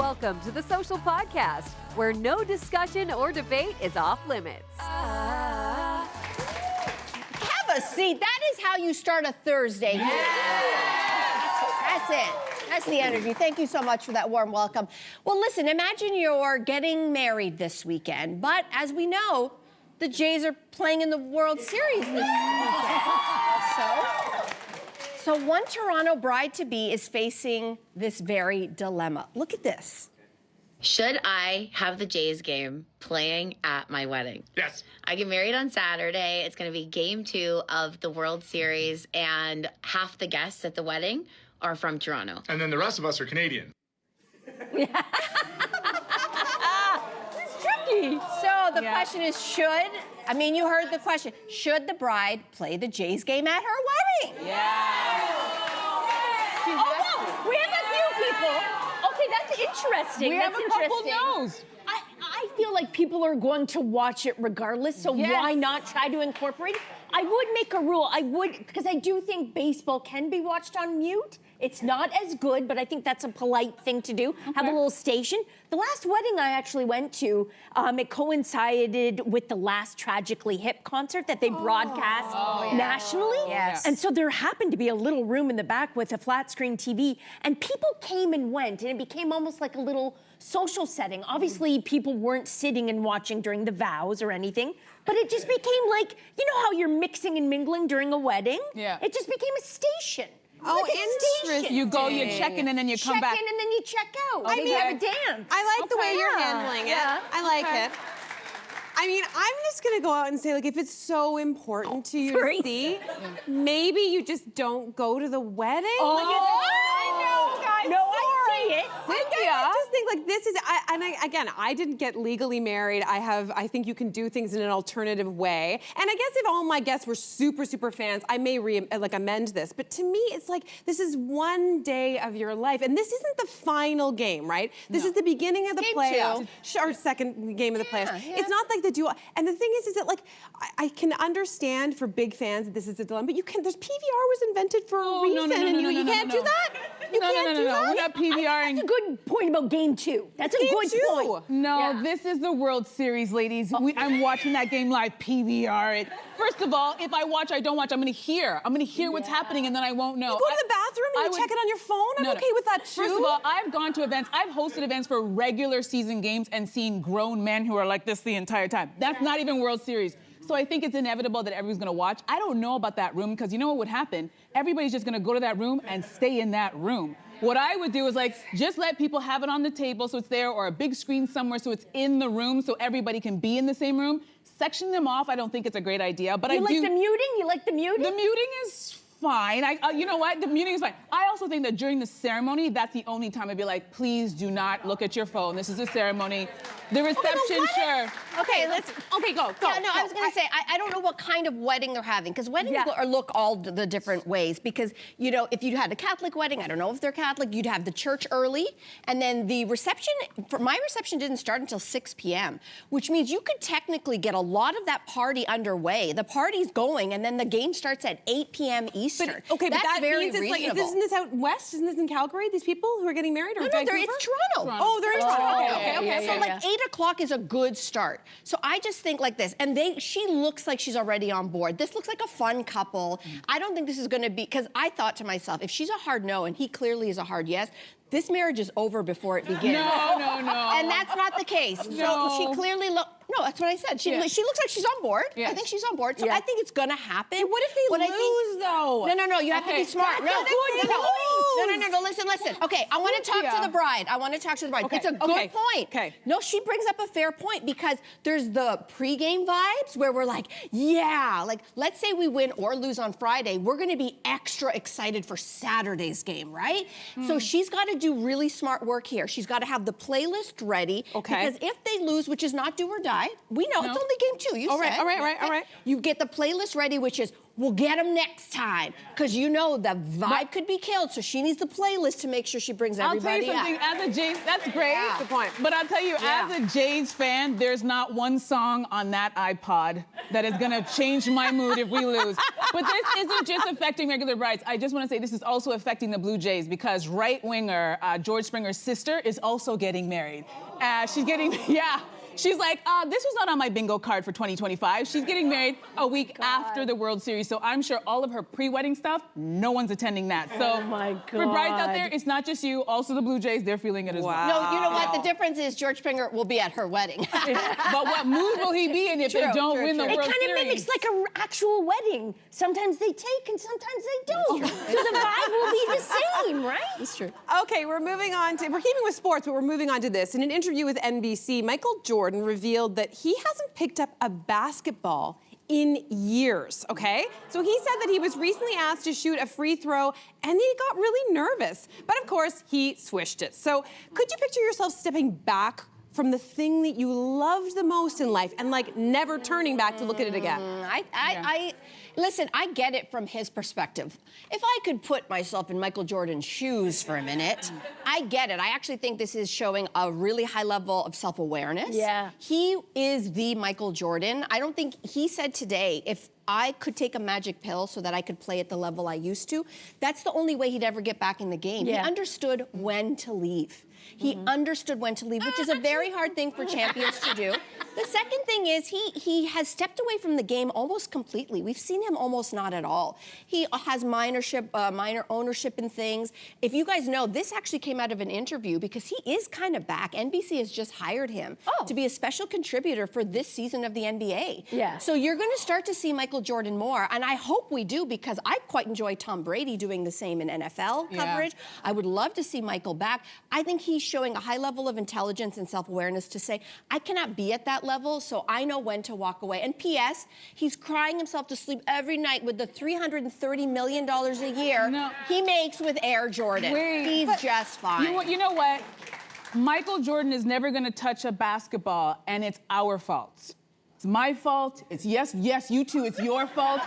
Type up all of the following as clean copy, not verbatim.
Welcome to the Social Podcast, where no discussion or debate is off limits. Have a seat. That is how you start a Thursday. That's it. That's the energy. Thank you so much for that warm welcome. Well, listen, imagine you're getting married this weekend, but as we know, the Jays are playing in the World Series this weekend. So one Toronto bride-to-be is facing this very dilemma. Look at this. Should I have the Jays game playing at my wedding? Yes. I get married on Saturday. It's going to be game 2 of the World Series, and half the guests at the wedding are from Toronto. And then the rest of us are Canadian. It's tricky. So the question is, you heard the question, should the bride play the Jays game at her wedding? We have a few people. Okay, that's interesting. We have a couple no's. I feel like people are going to watch it regardless, so why not try to incorporate it? I would make a rule. Because I do think baseball can be watched on mute. It's not as good, but I think that's a polite thing to do. Okay. Have a little station. The last wedding I actually went to, it coincided with the last Tragically Hip concert that they broadcast nationally. Yes. And so there happened to be a little room in the back with a flat screen TV, and people came and went, and it became almost like a little social setting. Obviously, people weren't sitting and watching during the vows or anything, but it just became like, you know how you're mixing and mingling during a wedding? Yeah. It just became a station. Oh, like interesting. You go, you check in, and then you come back. Check in and then you check out. I They mean, have a dance. I like the way you're handling it. Yeah. I like it. I mean, I'm just gonna go out and say, like, if it's so important to you to see, maybe you just don't go to the wedding. I know, guys. No, I see it. I just think like this is, I didn't get legally married. I think you can do things in an alternative way. And I guess if all my guests were super, super fans, I may amend this. But to me, it's like, this is one day of your life. And this isn't the final game, right? This is the beginning of the playoffs. Or second game of the playoffs. Yeah. It's not like the duel. And the thing is that like, I can understand for big fans that this is a dilemma, but there's PVR was invented for a reason, and you can't do that? You can't do that? We're not PVRing. That's a good point about game 2. That's a good point. No, this is the World Series, ladies. I'm watching that game live, PVR it. First of all, if I watch, I don't watch, I'm gonna hear what's happening, and then I won't know. You go to the bathroom and you check it on your phone? I'm okay with that too. First of all, I've gone to events, I've hosted events for regular season games and seen grown men who are like this the entire time. That's not even World Series. So I think it's inevitable that everyone's gonna watch. I don't know about that room, because you know what would happen? Everybody's just gonna go to that room and stay in that room. What I would do is like, just let people have it on the table so it's there, or a big screen somewhere so it's in the room so everybody can be in the same room. Section them off, I don't think it's a great idea, but You like the muting? You like the muting? The muting is fine. You know what? The muting is fine. I also think that during the ceremony, that's the only time I'd be like, please do not look at your phone. This is a ceremony. The reception, sure. Okay, let's. Okay, go. Yeah, no, I was gonna say, I don't know what kind of wedding they're having, because weddings look all the different ways. Because, you know, if you had a Catholic wedding, I don't know if they're Catholic, you'd have the church early, and then the reception, my reception didn't start until 6 p.m., which means you could technically get a lot of that party underway. The party's going, and then the game starts at 8 p.m. Eastern. But that very means it's reasonable. like, isn't this out west? Isn't this in Calgary, these people who are getting married? Or No, it's Toronto. Oh, they're in Toronto. Okay. So like 8 o'clock is a good start. So I just think like this, and she looks like she's already on board. This looks like a fun couple. I don't think this is gonna be, because I thought to myself, if she's a hard no and he clearly is a hard yes, this marriage is over before it begins. No. And that's not the case. No. So she clearly no, that's what I said. She looks like she's on board. Yes. I think she's on board. So I think it's gonna happen. Hey, what if they lose, though? No, you have to be smart. No, listen. Okay, I want to talk to the bride. Okay. It's a good point. Okay. No, she brings up a fair point, because there's the pregame vibes where we're like, like, let's say we win or lose on Friday, we're gonna be extra excited for Saturday's game, right? So she's got to do really smart work here. She's got to have the playlist ready. Okay. Because if they lose, which is not do or die, we know it's only game 2. You said. All right. You get the playlist ready, which is we'll get him next time. Because you know the vibe could be killed, so she needs the playlist to make sure she brings everybody up. I'll tell you something, as a Jays, that's great. Yeah. Good point. But I'll tell you, as a Jays fan, there's not one song on that iPod that is gonna change my mood if we lose. But this isn't just affecting regular brides. I just wanna say this is also affecting the Blue Jays because right-winger George Springer's sister is also getting married. She's getting, She's like, this was not on my bingo card for 2025. She's getting married a week after the World Series. So I'm sure all of her pre-wedding stuff, no one's attending that. So for brides out there, it's not just you, also the Blue Jays, they're feeling it as well. No, you know what? The difference is George Springer will be at her wedding. But what mood will he be in if they don't win the World Series? It kind of mimics like an actual wedding. Sometimes they take and sometimes they don't. So the vibe will be the same, right? That's true. Okay, we're keeping with sports, but we're moving on to this. In an interview with NBC, Michael Jordan revealed that he hasn't picked up a basketball in years, okay? So he said that he was recently asked to shoot a free throw and he got really nervous. But of course, he swished it. So could you picture yourself stepping back from the thing that you loved the most in life and like never turning back to look at it again? Listen, I get it from his perspective. If I could put myself in Michael Jordan's shoes for a minute, I get it. I actually think this is showing a really high level of self-awareness. Yeah. He is the Michael Jordan. I don't think, he said today, if I could take a magic pill so that I could play at the level I used to, that's the only way he'd ever get back in the game. Yeah. He understood when to leave. He understood when to leave, which is a very hard thing for champions to do. The second thing is he has stepped away from the game almost completely. We've seen him almost not at all. He has minor ownership in things. If you guys know, this actually came out of an interview because he is kind of back. NBC has just hired him to be a special contributor for this season of the NBA. Yeah. So you're going to start to see Michael Jordan more, and I hope we do because I quite enjoy Tom Brady doing the same in NFL coverage. I would love to see Michael back. I think he's showing a high level of intelligence and self-awareness to say, I cannot be at that level, so I know when to walk away. And P.S., he's crying himself to sleep every night with the $330 million a year he makes with Air Jordan. He's just fine. You know what? Michael Jordan is never gonna touch a basketball, and it's our fault. It's my fault. It's yes, you too, it's your fault.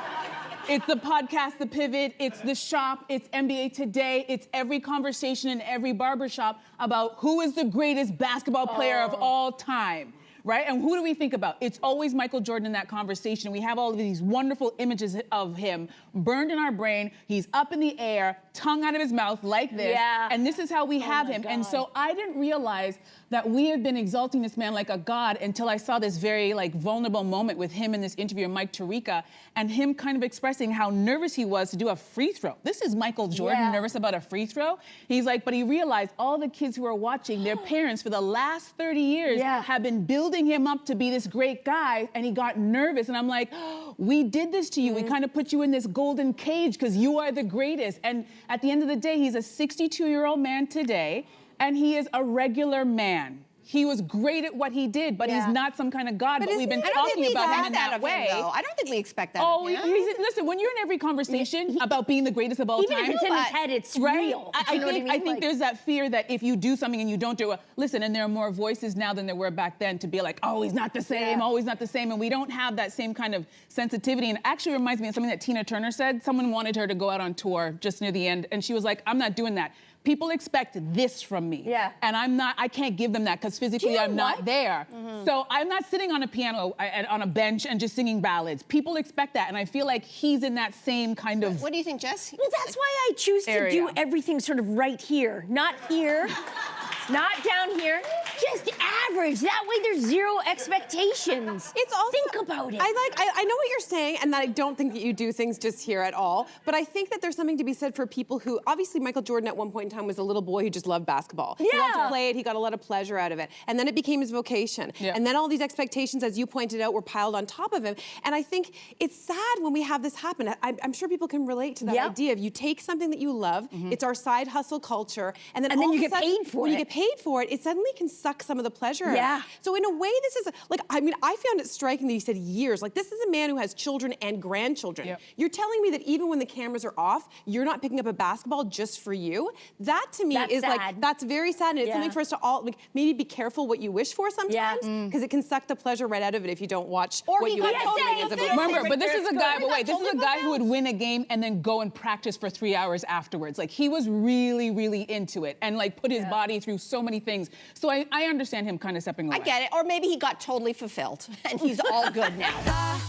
It's the podcast, The Pivot, it's The Shop, it's NBA Today, it's every conversation in every barbershop about who is the greatest basketball player of all time, right? And who do we think about? It's always Michael Jordan in that conversation. We have all of these wonderful images of him burned in our brain. He's up in the air, tongue out of his mouth like this. Yeah. And this is how we have him. And so I didn't realize that we have been exalting this man like a god until I saw this very vulnerable moment with him in this interview with Mike Tirica and him kind of expressing how nervous he was to do a free throw. This is Michael Jordan nervous about a free throw. He's like, but he realized all the kids who are watching, their parents for the last 30 years have been building him up to be this great guy, and he got nervous. And I'm like, we did this to you. We kind of put you in this golden cage because you are the greatest. And at the end of the day, he's a 62-year-old man today, and he is a regular man. He was great at what he did, but he's not some kind of god. But we've been talking about him in that way. I don't think we expect that of him. Listen, when you're in every conversation about being the greatest of all time, even if it's in his head, it's real. I think there's that fear that if you do something and you don't do it, listen, and there are more voices now than there were back then to be like, oh, he's not the same, oh, he's not the same, and we don't have that same kind of sensitivity. And it actually reminds me of something that Tina Turner said. Someone wanted her to go out on tour just near the end, and she was like, I'm not doing that. People expect this from me. Yeah. And I can't give them that because physically I'm not there. So I'm not sitting on a piano on a bench and just singing ballads. People expect that, and I feel like he's in that same kind of What do you think, Jess? Well, that's why I choose to do everything sort of right here. Not here, not down here, just average. That way there's zero expectations. It's also, think about it. I know what you're saying, and that I don't think that you do things just here at all, but I think that there's something to be said for people who, obviously Michael Jordan at one point in time was a little boy who just loved basketball. He loved to play it, he got a lot of pleasure out of it. And then it became his vocation. And then all these expectations, as you pointed out, were piled on top of him. And I think it's sad when we have this happen. I'm sure people can relate to that idea of you take something that you love, it's our side hustle culture, and then all you of a get sudden, paid for when it. you get paid for it, it suddenly can suck suck some of the pleasure. Yeah. So in a way, this is like, I mean, I found it striking that he said years. Like, this is a man who has children and grandchildren. Yep. You're telling me that even when the cameras are off, you're not picking up a basketball just for you? That to me That's is sad. like, that's very sad, and it's something for us to all, like, maybe be careful what you wish for sometimes, because it can suck the pleasure right out of it if you don't watch Or what he you got want. totally fulfilled. Remember, but this is a guy, He but got wait, this is a totally guy who would fulfilled. win a game and then go and practice for 3 hours afterwards. Like, he was really, really into it and like put his body through so many things. So I understand him kind of stepping away. I get it. Or maybe he got totally fulfilled and he's all good now.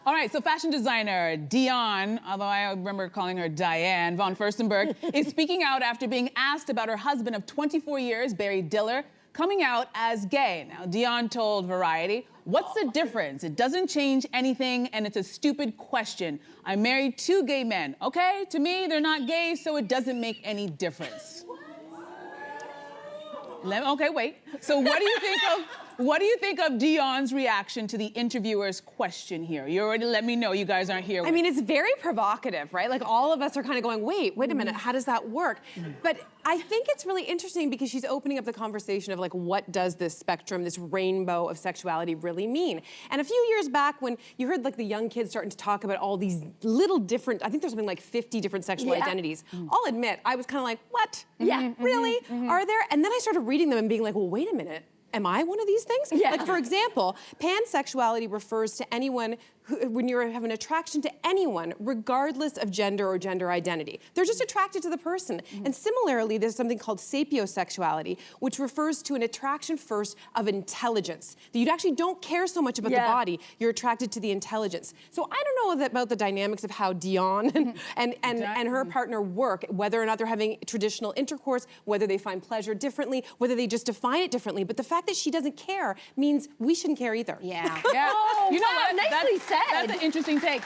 All right, so fashion designer Diane, although I remember calling her Diane von Furstenberg, is speaking out after being asked about her husband of 24 years, Barry Diller, coming out as gay. Now, Diane told Variety, "What's the difference? It doesn't change anything, and it's a stupid question. I married 2 gay men. Okay, to me, they're not gay, so it doesn't make any difference." Okay, wait. So what do you think of Diane's reaction to the interviewer's question here? You already let me know you guys aren't here. I mean, it's very provocative, right? Like, all of us are kind of going, wait a minute, how does that work? But I think it's really interesting because she's opening up the conversation of like, what does this spectrum, this rainbow of sexuality really mean? And a few years back when you heard like the young kids starting to talk about all these little different, I think there's something like 50 different sexual identities. I'll admit, I was kind of like, what? Yeah, really? Are there? And then I started reading them and being like, well, wait a minute. Am I one of these things? Yeah. Like, for example, pansexuality refers to anyone who, when you have an attraction to anyone, regardless of gender or gender identity. They're just attracted to the person. And similarly, there's something called sapiosexuality, which refers to an attraction first of intelligence. That you actually don't care so much about the body, you're attracted to the intelligence. So I don't know about the dynamics of how Diane and her partner work, whether or not they're having traditional intercourse, whether they find pleasure differently, whether they just define it differently. But the fact that she doesn't care means we shouldn't care either. Yeah. Oh, You know wow, what? nicely said. That's an interesting take.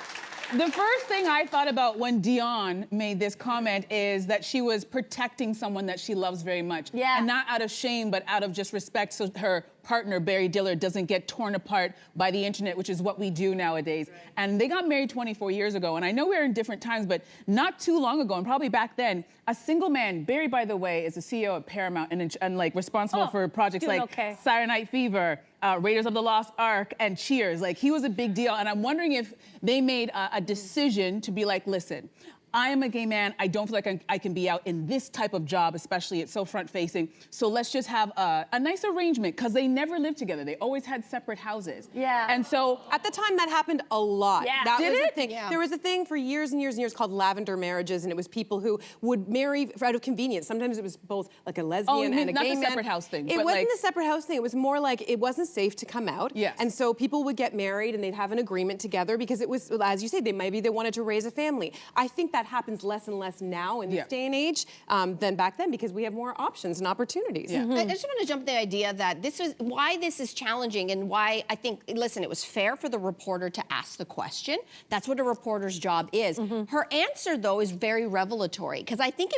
The first thing I thought about when Diane made this comment is that she was protecting someone that she loves very much. Yeah. And not out of shame, but out of just respect so her partner, Barry Diller, doesn't get torn apart by the internet, which is what we do nowadays. And they got married 24 years ago. And I know we're in different times, but not too long ago, and probably back then, a single man, Barry, by the way, is the CEO of Paramount and like responsible for projects like Saturday Night Fever, Raiders of the Lost Ark, and Cheers. Like, he was a big deal. And I'm wondering if they made a decision to be like, listen, I am a gay man. I don't feel like I can be out in this type of job, especially it's so front-facing. So let's just have a nice arrangement, because they never lived together. They always had separate houses. Yeah. And so at the time, that happened a lot. Yeah. That Did was it? a thing. Yeah. There was a thing for years and years and years called lavender marriages, and it was people who would marry out of convenience. Sometimes it was both like a lesbian and a not gay the man. separate house thing, It but wasn't like- the separate house thing. It was more like it wasn't safe to come out. Yes. And so people would get married and they'd have an agreement together because it was, as you say, they wanted to raise a family. I think that happens less and less now in this day and age than back then, because we have more options and opportunities. Yeah. I just want to jump to the idea that why this is challenging, and why I think, listen, it was fair for the reporter to ask the question. That's what a reporter's job is. Her answer, though, is very revelatory, because I think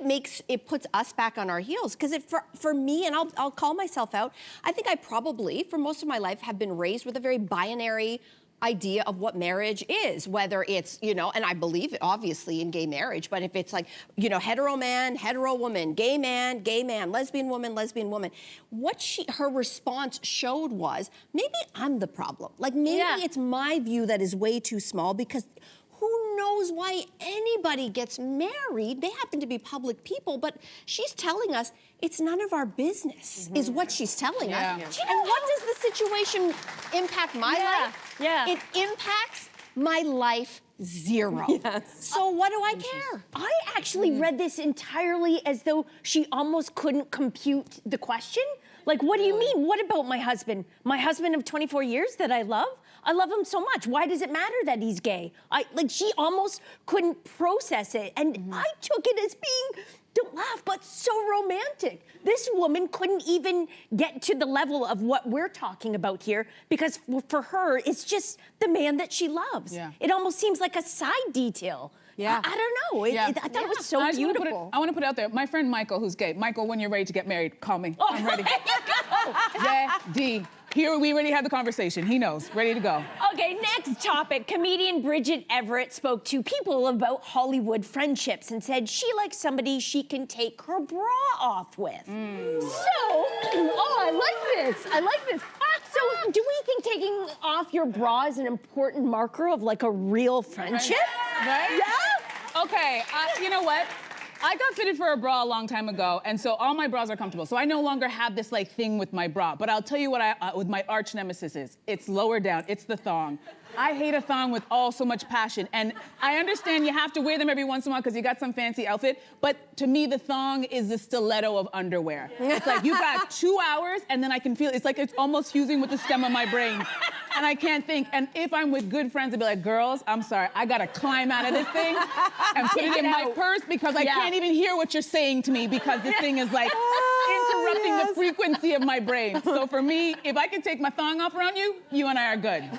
it puts us back on our heels. Because for me, and I'll call myself out, I think I probably, for most of my life, have been raised with a very binary idea of what marriage is, whether it's, and I believe obviously in gay marriage, but if it's like, hetero man, hetero woman, gay man, lesbian woman. What her response showed was, maybe I'm the problem. Like, maybe it's my view that is way too small, because who knows why anybody gets married? They happen to be public people, but she's telling us it's none of our business, is what she's telling us. And what does the situation impact my life? Yeah. It impacts my life zero. So what do I care? I actually read this entirely as though she almost couldn't compute the question. Like, what do you mean? What about my husband? My husband of 24 years that I love? I love him so much. Why does it matter that he's gay? She almost couldn't process it. And I took it as being, don't laugh, but so romantic. This woman couldn't even get to the level of what we're talking about here, because for her, it's just the man that she loves. Yeah. It almost seems like a side detail. I don't know. I thought it was so beautiful. I want to put it out there. My friend Michael, who's gay. Michael, when you're ready to get married, call me. I'm ready. There you go. Ready. Here, we already had the conversation. He knows, ready to go. Okay, next topic. Comedian Bridget Everett spoke to people about Hollywood friendships and said she likes somebody she can take her bra off with. I like this. I like this. So, do we think taking off your bra is an important marker of like a real friendship? Right? Yeah? Okay, you know what? I got fitted for a bra a long time ago, and so all my bras are comfortable. So I no longer have this like thing with my bra. But I'll tell you what with my arch nemesis is. It's lower down, it's the thong. I hate a thong with so much passion. And I understand you have to wear them every once in a while because you got some fancy outfit, but to me, the thong is the stiletto of underwear. It's like you got 2 hours and then I can feel, it's like it's almost fusing with the stem of my brain. And I can't think. And if I'm with good friends, I'd be like, girls, I'm sorry, I gotta climb out of this thing and put it in my purse because I can't even hear what you're saying to me because this thing is like interrupting the frequency of my brain. So for me, if I can take my thong off around you, you and I are good.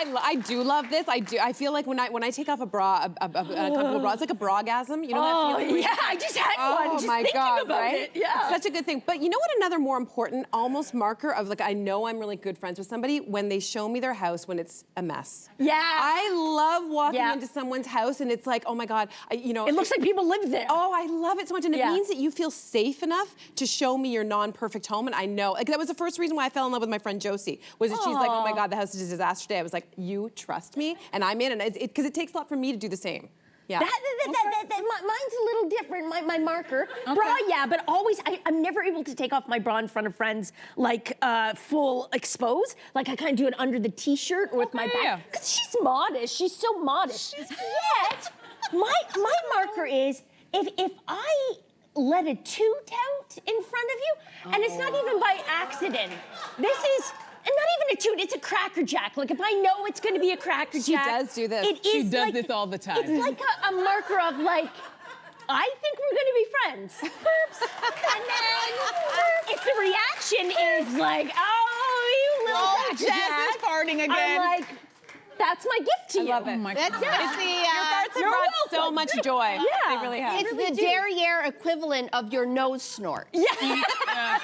I do love this. I do. I feel like when I take off a bra, a comfortable bra, it's like a bra-gasm. You know that feeling? Yeah, I just had one. Just my thinking God, about right? it. Yeah. Such a good thing. But you know what? Another more important, almost marker of like I know I'm really good friends with somebody when they show me their house when it's a mess. Yeah. I love walking into someone's house and it's like, oh my God, you know. It looks like people live there. Oh, I love it so much, and it means that you feel safe enough to show me your non-perfect home. And I know, like that was the first reason why I fell in love with my friend Josie. Was that she's like, oh my God, the house is a disaster today. I was like, you trust me, and I'm in, and because it takes a lot for me to do the same. Yeah. Mine's a little different, my marker. Bra, yeah, but always, I'm never able to take off my bra in front of friends, like full expose. Like I kind of do it under the t-shirt or with my back. Because she's modest, she's so modest. Yet, my marker is, if I let a toot out in front of you, and it's not even by accident. This is, and not even a toot, it's a Cracker Jack. Like if I know it's gonna be a Cracker Jack. She does do this. She does this all the time. It's like a marker of like, I think we're gonna be friends. Oops. And then if the reaction is like, oh, you little Cracker Jack. Jess is farting again. I'm like, that's my gift to you. I love it. Oh my That's God. your farts have brought so much joy. Yeah. They really have. It's the derriere equivalent of your nose snort. Yeah.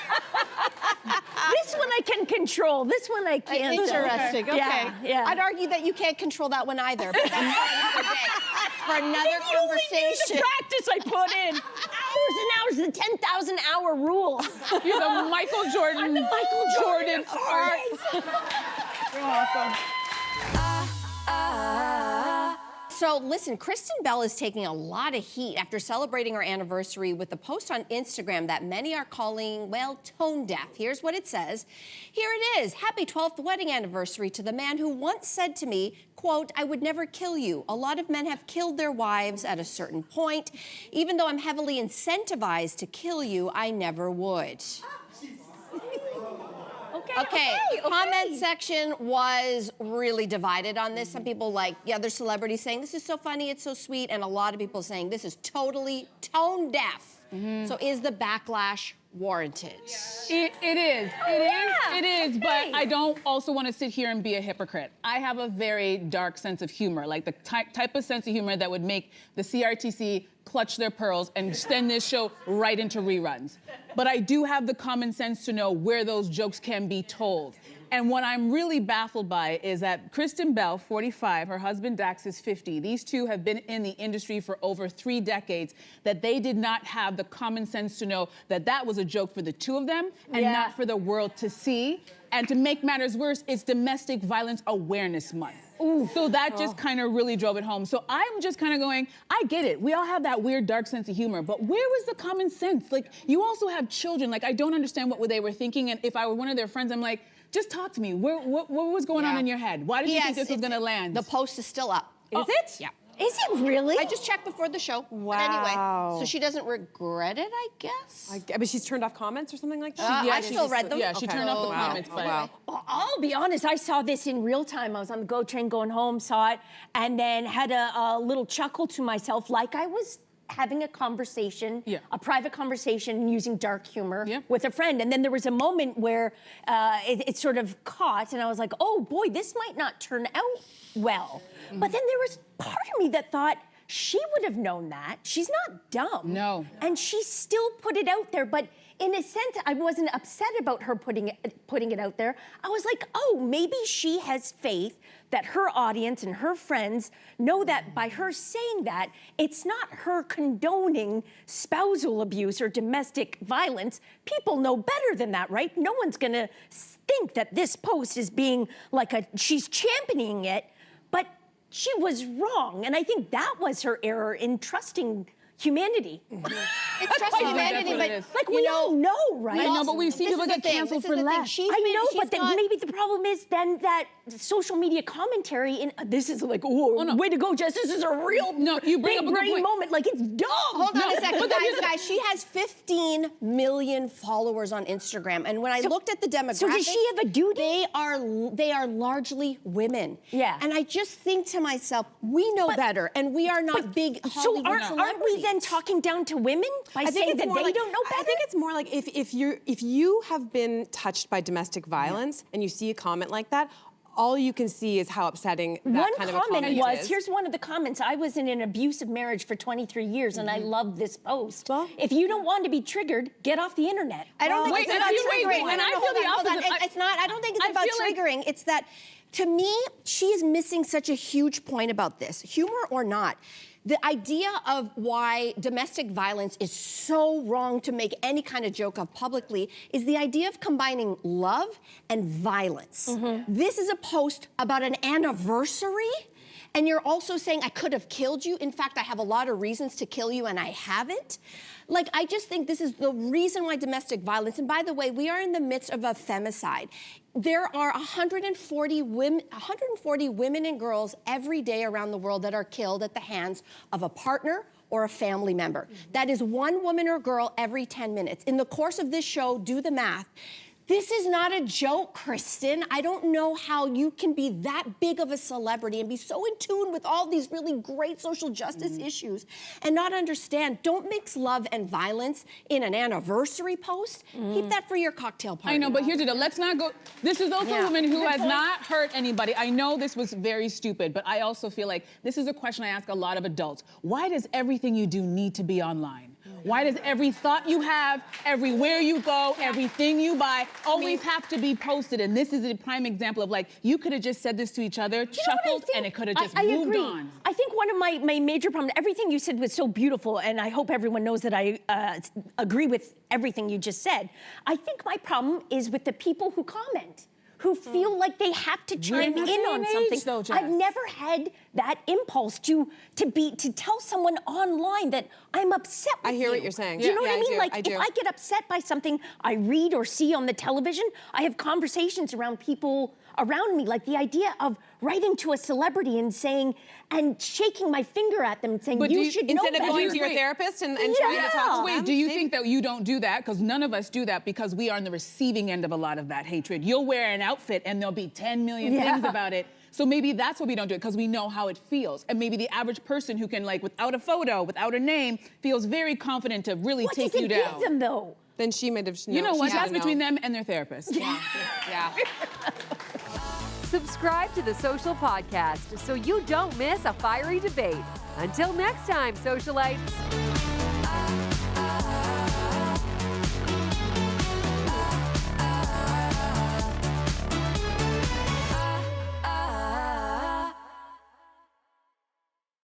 This one I can control. This one I can't. Interesting. Okay. Yeah. I'd argue that you can't control that one either. But that's for another conversation. The practice I put in. Hours and hours, the 10,000 hour rule. You're the Michael Jordan. I'm the Michael Jordan farts. You're awesome. So listen, Kristen Bell is taking a lot of heat after celebrating her anniversary with a post on Instagram that many are calling, well, tone deaf. Here's what it says. Here it is. Happy 12th wedding anniversary to the man who once said to me, quote, I would never kill you. A lot of men have killed their wives at a certain point. Even though I'm heavily incentivized to kill you, I never would. Okay, comment section was really divided on this. Some people like, other celebrities saying, this is so funny, it's so sweet, and a lot of people saying, this is totally tone deaf. So is the backlash warranted? It is. It is, but I don't also want to sit here and be a hypocrite. I have a very dark sense of humor, like the type of sense of humor that would make the CRTC clutch their pearls and send this show right into reruns. But I do have the common sense to know where those jokes can be told. And what I'm really baffled by is that Kristen Bell, 45, her husband Dax is 50. These two have been in the industry for over 3 decades, that they did not have the common sense to know that that was a joke for the two of them and not for the world to see. And to make matters worse, it's Domestic Violence Awareness Month. Ooh. So that just kind of really drove it home. So I'm just kind of going, I get it. We all have that weird, dark sense of humor, but where was the common sense? Like, you also have children. Like, I don't understand what they were thinking. And if I were one of their friends, I'm like, just talk to me. What was going on in your head? Why did you think this was going to land? The post is still up. Is it? Yeah. Is it really? I just checked before the show. Wow. But anyway, so she doesn't regret it, I guess? But she's turned off comments or something like that? I still read them. Yeah, she turned off the comments. But wow. Well, I'll be honest, I saw this in real time. I was on the GO train going home, saw it, and then had a little chuckle to myself like I was having a conversation, a private conversation using dark humor with a friend. And then there was a moment where it sort of caught, and I was like, oh boy, this might not turn out well. But then there was part of me that thought, she would have known that. She's not dumb. No. And she still put it out there, but in a sense, I wasn't upset about her putting it out there. I was like, oh, maybe she has faith that her audience and her friends know that by her saying that, it's not her condoning spousal abuse or domestic violence. People know better than that, right? No one's gonna think that this post is being like she's championing it, but she was wrong. And I think that was her error in trusting humanity. It's trusting humanity, but like we all know, right? I know, but we've seen people get canceled for less. I know, but maybe the problem is then that social media commentary, and this is like, oh, way to go, Jess, this is a real you bring big up a good brain point. moment, like it's dumb. Hold on a second, guys, she has 15 million followers on Instagram, and when I looked at the demographics, so does she have a duty? They are largely women. Yeah. And I just think to myself, we know better, and we are not big Hollywood celebrities. Aren't we then talking down to women by saying that they don't know better? I think it's more like if you have been touched by domestic violence and you see a comment like that, all you can see is how upsetting that kind of a comment is. One comment was, here's one of the comments, I was in an abusive marriage for 23 years and I love this post. Well, if you don't want to be triggered, get off the internet. I don't think it's about triggering. And I feel the opposite. It's not, I don't think it's about triggering. It's that, to me, she's missing such a huge point about this, humor or not. The idea of why domestic violence is so wrong to make any kind of joke of publicly is the idea of combining love and violence. This is a post about an anniversary, and you're also saying, I could have killed you. In fact, I have a lot of reasons to kill you, and I haven't. Like, I just think this is the reason why domestic violence, and by the way, we are in the midst of a femicide. There are 140 women and girls every day around the world that are killed at the hands of a partner or a family member. That is one woman or girl every 10 minutes. In the course of this show, do the math. This is not a joke, Kristen. I don't know how you can be that big of a celebrity and be so in tune with all these really great social justice issues and not understand. Don't mix love and violence in an anniversary post. Keep that for your cocktail party. I know, but here's the deal. Let's not go. This is also a woman who has not hurt anybody. I know this was very stupid, but I also feel like this is a question I ask a lot of adults. Why does everything you do need to be online? Why does every thought you have, everywhere you go, everything you buy, always have to be posted? And this is a prime example of like, you could have just said this to each other, chuckled, and it could have just moved on. I think one of my major problems, everything you said was so beautiful, and I hope everyone knows that I agree with everything you just said. I think my problem is with the people who comment, who feel like they have to chime in on something. Though, I've never had that impulse to tell someone online that I'm upset with you. I hear what you're saying. Do you know what I mean? do. Like, if I get upset by something I read or see on the television, I have conversations around people around me, like the idea of writing to a celebrity and saying, and shaking my finger at them and saying, you should know instead of better. going to your therapist and trying to talk to them? Do you think that you don't do that? Because none of us do that because we are on the receiving end of a lot of that hatred. You'll wear an outfit and there'll be 10 million things about it. So maybe that's why we don't do it, because we know how it feels. And maybe the average person who can, like, without a photo, without a name, feels very confident to really take you down. What does it give them, though? Then she might have. You know what? That's between them and their therapist. Yeah. Subscribe to the Social Podcast so you don't miss a fiery debate. Until next time, socialites.